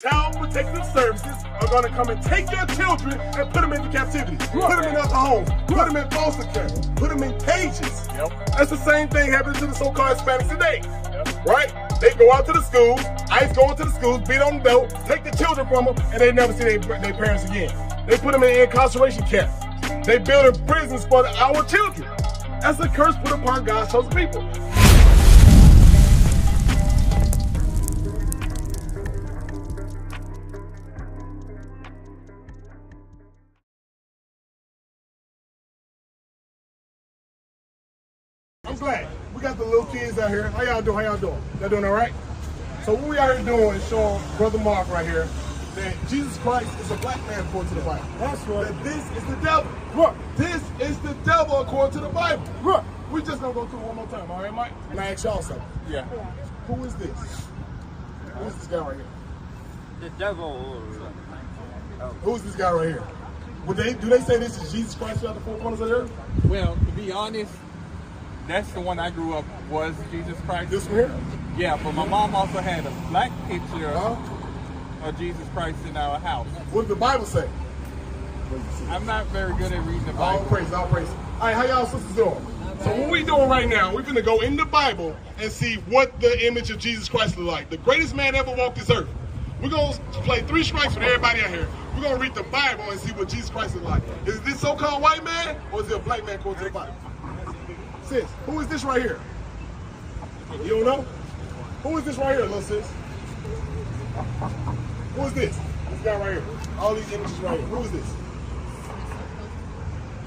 Child protective services are going to come and take your children and put them into captivity, put them in other homes, put them in foster care, put them in cages. That's the same thing happening to the so-called Hispanics today, right? They go out to the schools, ICE go into the schools, beat on the belt, take the children from them, and they never see their parents again. They put them in incarceration camps. They build prisons for our children. That's a curse put upon God's chosen people. I'm glad. We got the little kids out here. How y'all doing? Y'all doing all right? So what we out here doing is showing Brother Mark right here that Jesus Christ is a black man according to the Bible. That's right. That this is the devil. Right. This is the devil according to the Bible. Right. We just gonna go through it one more time, all right, Mike? And I ask y'all something. Yeah. Who is this? Who is this guy right here? The devil. Who is this guy right here? Do they say this is Jesus Christ out the four corners of the earth? Well, to be honest, that's the one I grew up was Jesus Christ. This one here? Yeah, but my mom also had a black picture of Jesus Christ in our house. What did the Bible say? I'm not very good at reading the Bible. All praise. All right, how y'all sisters doing? So what we doing right now, we're gonna go in the Bible and see what the image of Jesus Christ look like. The greatest man ever walked this earth. We're gonna play 3 strikes with everybody out here. We're gonna read the Bible and see what Jesus Christ look like. Is this so-called white man or is it a black man according to the Bible? Sis, who is this right here? You don't know? Who is this right here, little sis? Who is this? This guy right here. All these images right here. Who is this?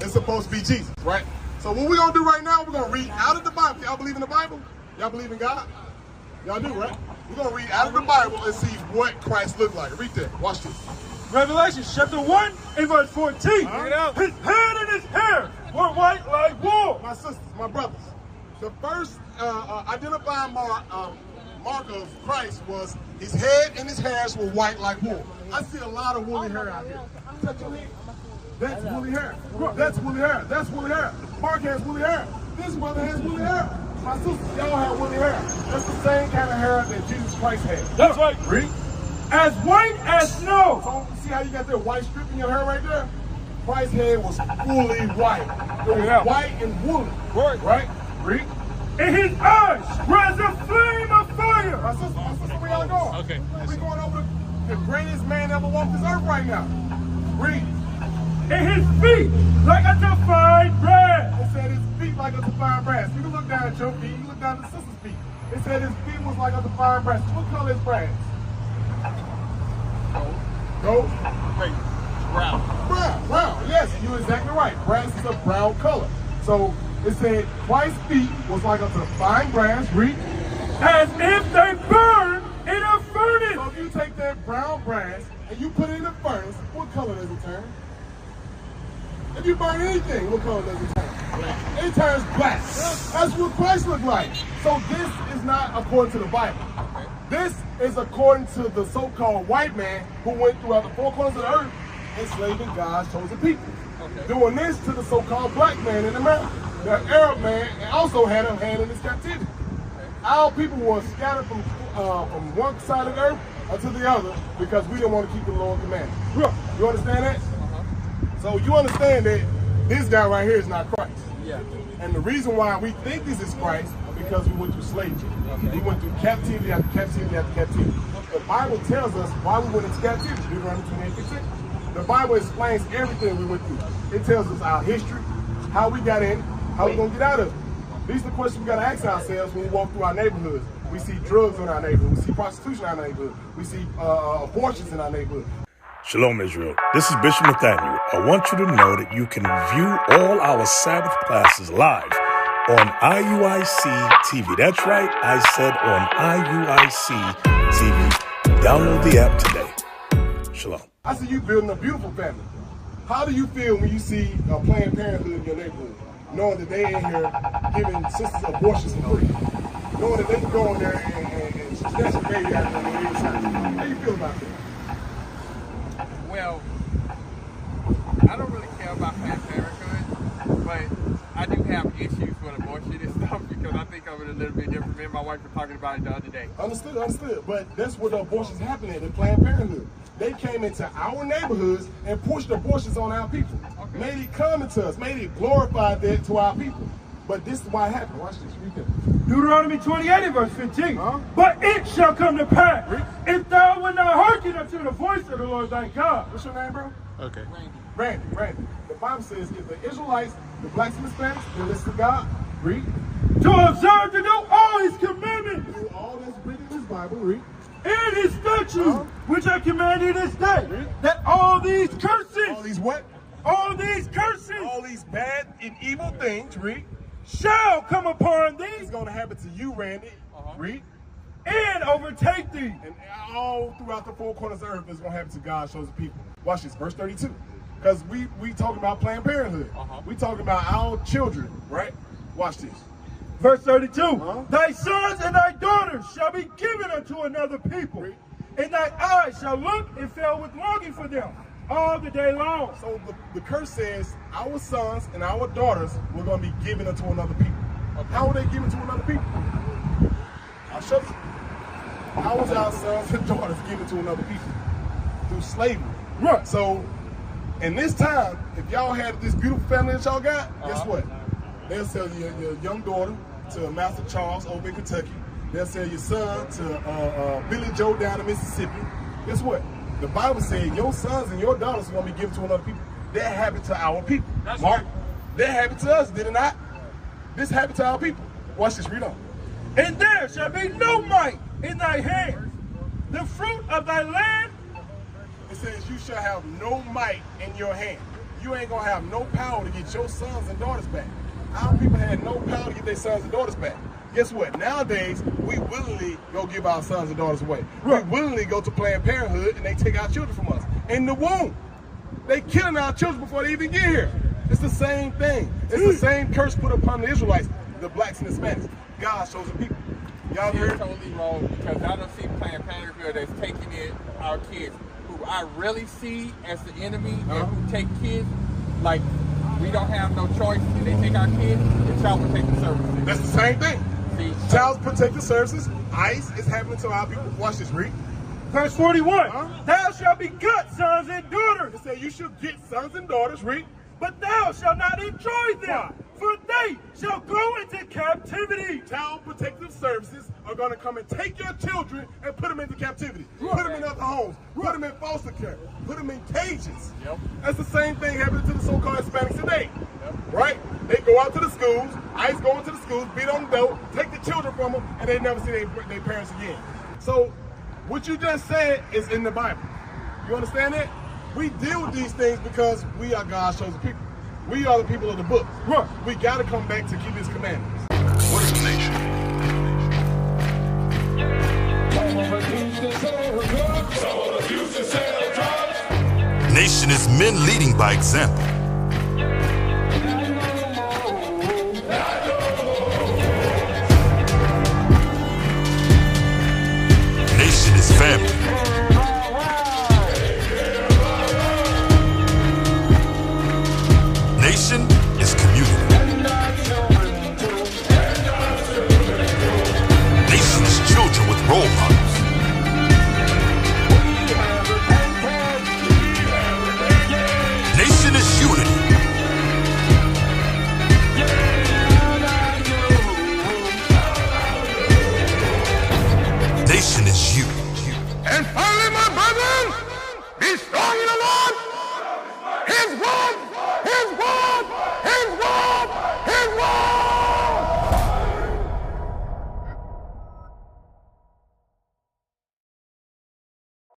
It's supposed to be Jesus, right? So what we're going to do right now, we're going to read out of the Bible. Y'all believe in the Bible? Y'all believe in God? Y'all do, right? We're going to read out of the Bible and see what Christ looked like. Read that. Watch this. Revelation chapter 1 and verse 14. His head and his hair were white like wool. My sisters, my brothers, the first identifying mark of Christ was his head and his hairs were white like wool. I see a lot of woolly hair out here. Touch your head. That's woolly hair. That's woolly hair. That's woolly hair. Mark has woolly hair. This brother has woolly hair. My sisters, y'all have woolly hair. That's the same kind of hair that Jesus Christ had. That's right. Read. As white as snow. So, see how you got that white strip in your hair right there? Christ's head was fully white. It was white and woolly. Right? Read. And his eyes were as a flame of fire. My sister, where y'all going? Okay. We're going over the greatest man ever walked this earth right now. Read. And his feet like a fine brass. It said his feet like a fine brass. You can look down at your feet. You can look down at the sister's feet. It said his feet was like a fine brass. What color is brass? Gold? Wait, brown. Brown. Yes, you're exactly right. Brass is a brown color. So it said Christ's feet was like a fine brass. Read. As if they burned in a furnace. So if you take that brown brass and you put it in the furnace, what color does it turn? If you burn anything, what color does it turn? Black. It turns black. That's what Christ looked like. So this is not according to the Bible. This is according to the so-called white man who went throughout the 4 corners of the earth enslaving God's chosen people. Doing this to the so-called black man in America. The Arab man also had a hand in this captivity. Our people were scattered from one side of the earth to the other because we didn't want to keep the Lord's commandments. You understand that? So you understand that this guy right here is not Christ. Yeah. And the reason why we think this is Christ is because we went through slavery. We went through captivity after captivity after captivity. The Bible tells us why we went into captivity. Deuteronomy 28:6. The Bible explains everything we went through. It tells us our history, how we got in, how we're going to get out of it. These are the questions we got to ask ourselves when we walk through our neighborhoods. We see drugs in our neighborhood. We see prostitution in our neighborhood. We see abortions in our neighborhood. Shalom, Israel. This is Bishop Nathaniel. I want you to know that you can view all our Sabbath classes live on IUIC TV. That's right, I said on IUIC TV. Download the app today. Shalom. I see you building a beautiful family. How do you feel when you see Planned Parenthood in your neighborhood, knowing that they in here giving sisters abortions for free, knowing that they can go in there and snatch a baby out of their inside? How do you feel about that? Well, I don't really care about Planned Parenthood, but I do have issues with abortion and stuff because I think of it a little bit different. Me and my wife were talking about it the other day. Understood. But that's where the abortions happening in Planned Parenthood. They came into our neighborhoods and pushed abortions on our people. Okay. Made it common to us. Made it glorified that to our people. But this is why it happened. Watch this. Read that. Deuteronomy 28 and verse 15. But it shall come to pass, if thou wilt not hearken unto the voice of the Lord thy God. What's your name, bro? Okay. Randy. The Bible says if the Israelites, the blacks and Hispanics, they listen to God, read. To observe to do all his commandments. Do all that's written in this Bible, read. And his statutes, which I command you this day, that all these curses. All these what? All these curses. All these bad and evil things, read. Shall come upon thee. It's going to happen to you, Randy. Read. And overtake thee. And all throughout the four corners of the earth, it's going to happen to God's chosen people. Watch this, verse 32. Because we talking about Planned Parenthood. We talking about our children, right? Watch this. Verse 32. Thy sons and thy daughters shall be given unto another people. And thy eyes shall look and fail with longing for them all the day long. So the curse says our sons and our daughters were going to be given unto another people. How were they given to another people? I'll show you. How was our sons and daughters given to another people? Through slavery. Right. So in this time, if y'all had this beautiful family that y'all got, guess what? They'll sell your young daughter to Master Charles over in Kentucky. They'll sell your son to Billy Joe down in Mississippi. Guess what? The Bible says your sons and your daughters are going to be given to another people. That happened to our people. That's Mark, right. that happened to us, did it not? This happened to our people. Watch this, read on. And there shall be no might in thy hand. The fruit of thy land. It says you shall have no might in your hand. You ain't going to have no power to get your sons and daughters back. Our people had no power to get their sons and daughters back. Guess what? Nowadays, we willingly go give our sons and daughters away. We willingly go to Planned Parenthood and they take our children from us. In the womb. They killing our children before they even get here. It's the same thing. It's the same curse put upon the Israelites, the blacks and Hispanics. God's chosen people. Y'all You're heard? totally wrong because I don't see Planned Parenthood as taking in our kids. Who I really see as the enemy and who take kids like we don't have no choice and they take our kids, the Child Protective Services. That's the same thing. See, Child Protective Services, ICE is happening to our people. Watch this, read. Verse 41. Thou shalt beget sons and daughters. It says you should get sons and daughters, read. But thou shalt not enjoy them, for they shall go into captivity. Child Protective Services are going to come and take your children and put them into captivity. Put them in other homes. Put them in foster care. Put them in cages. That's the same thing happening to the so-called Hispanics today. Right? They go out to the schools, ICE go into the schools, beat on the door, take the children from them, and they never see their parents again. So what you just said is in the Bible. You understand that? We deal with these things because we are God's chosen people. We are the people of the book. We got to come back to keep his commandments. What is the nation? Nation is men leading by example. Nation is family. Nation is community. Nation is children with role models. Nation is unity. Nation is you. And finally, my brethren, be strong in the Lord. His word